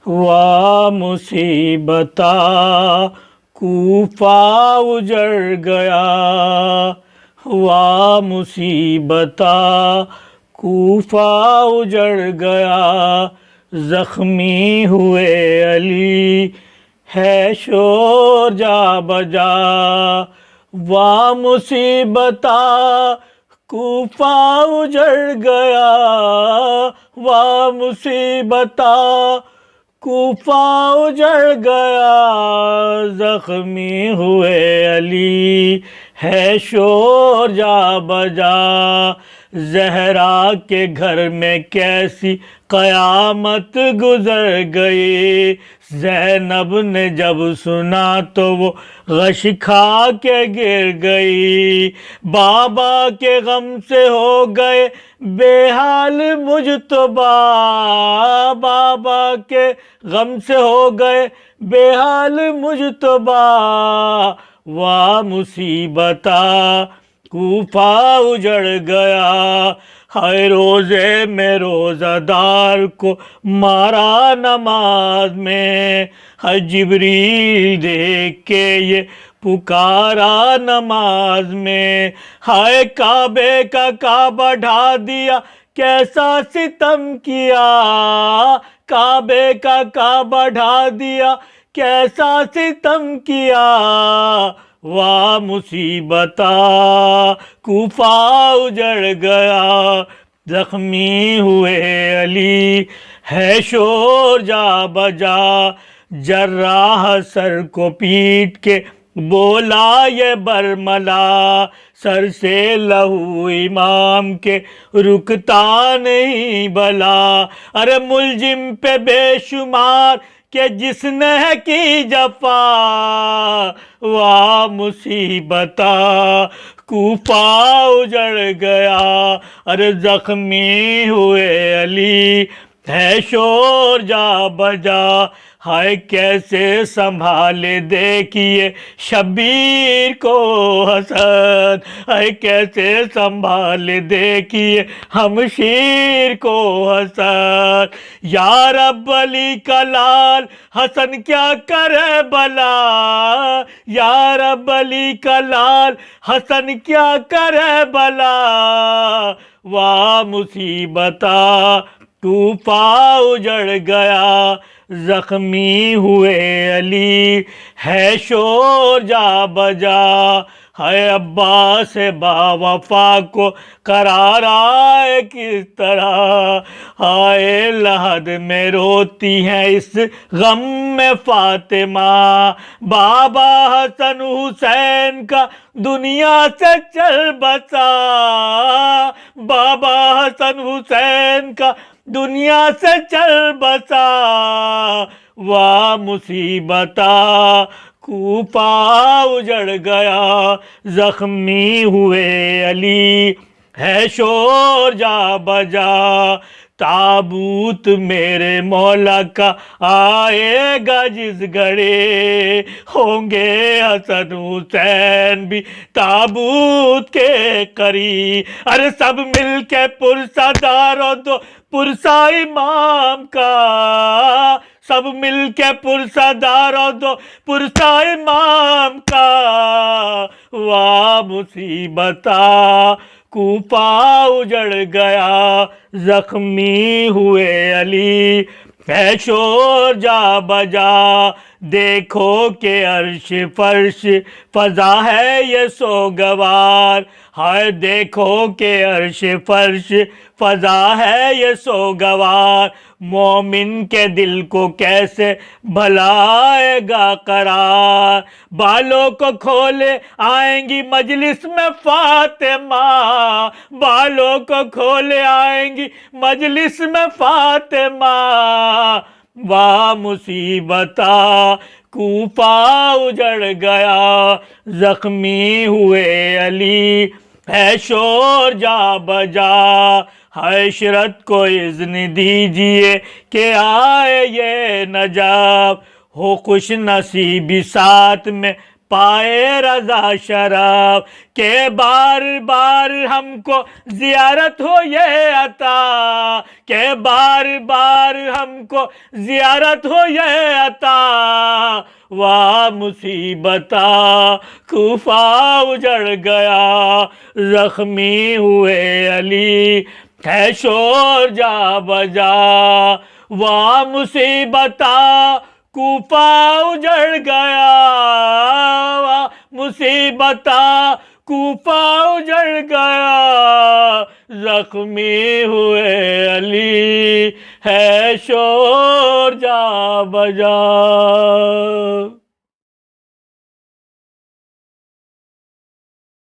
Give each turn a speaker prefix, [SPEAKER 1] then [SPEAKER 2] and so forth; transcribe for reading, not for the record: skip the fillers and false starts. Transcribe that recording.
[SPEAKER 1] وا مصیبتا کوفہ اجڑ گیا، وا مصیبتا کوفہ اجڑ گیا، زخمی ہوئے علی ہے شور جا بجا، وا مصیبتا کوفہ اجڑ گیا، وا مصیبتا کوفہ اجڑ گیا، زخمی ہوئے علی ہے شور جا بجا، زہرا کے گھر میں کیسی قیامت گزر گئی، زینب نے جب سنا تو وہ غش کھا کے گر گئی، بابا کے غم سے ہو گئے بے حال مجتبیٰ، بابا کے غم سے ہو گئے بے حال مجتبیٰ، وا مصیبتا کوفہ اجڑ گیا، ہائے روزے میں روزہ دار کو مارا نماز میں، ہائے جبریل دیکھ کے یہ پکارا نماز میں، ہائے کعبے کا کعبہ ڈھا دیا کیسا ستم کیا، کعبے کا کعبہ ڈھا دیا کیسا ستم کیا، وا مصیبتا کوفہ اجڑ گیا، زخمی ہوئے علی ہے شور جا بجا، جراح سر کو پیٹ کے بولا یہ برملا، سر سے لہو امام کے رکتا نہیں بلا، ارے ملزم پہ بے شمار کہ جس نے کی جفا، وا مصیبتا کوفہ اجڑ گیا، ارے زخمی ہوئے علی ہے شور جا بجا، ہائے کیسے سنبھالے دیکھیے شبیر کو حسن، ہائے کیسے سنبھالے دیکھیے ہمشیر کو حسن، یا رب علی کا لال حسن کیا کرے بلا، یا رب علی کا لال حسن کیا کرے بلا، وا مصیبتا کوفہ اجڑ گیا، زخمی ہوئے علی ہے شور جا بجا، ہے عباس با وفا کو قرار آئے کس طرح، ہائے لحد میں روتی ہیں اس غم میں فاطمہ، بابا حسن حسین کا دنیا سے چل بسا، بابا حسن حسین کا دنیا سے چل بسا، وا مصیبتا کوفہ اجڑ گیا، زخمی ہوئے علی ہے شور جا بجا، تابوت میرے مولا کا آئے گا جس گھڑے، ہوں گے حسن حسین بھی تابوت کے قریب، ارے سب مل کے پرسہ دارو دو پرسہ امام کا، سب مل کے پرسہ دارو دو پرسہ امام کا، وا مصیبتا کوفہ اجڑ گیا، زخمی ہوئے علی ہے شور جا بجا، دیکھو کہ عرش فرش فضا ہے یہ سوگوار، ہائے دیکھو کہ عرش فرش فضا ہے یہ سوگوار، مومن کے دل کو کیسے بھلائے گا قرار، بالوں کو کھولے آئیں گی مجلس میں فاطمہ، بالوں کو کھولے آئیں گی مجلس میں فاطمہ، وا مصیبتا کوفہ اجڑ گیا، زخمی ہوئے علی ہے شور جا بجا، عشرت کو اذن دیجئے کہ آئے یہ نجف، ہو خوش نصیبی ساتھ میں پائے رضا شرف کہ بار بار ہم کو زیارت ہو یہ عطا، کہ بار بار ہم کو زیارت ہو یہ عطا، واہ مصیبتا کوفہ اجڑ گیا، زخمی ہوئے علی ہے شور جا بجا، واہ مصیبتا کوفہ اجڑ گیا، واہ مصیبتا کوفہ اجڑ گیا، زخمی ہوئے علی ہے شور جا بجا۔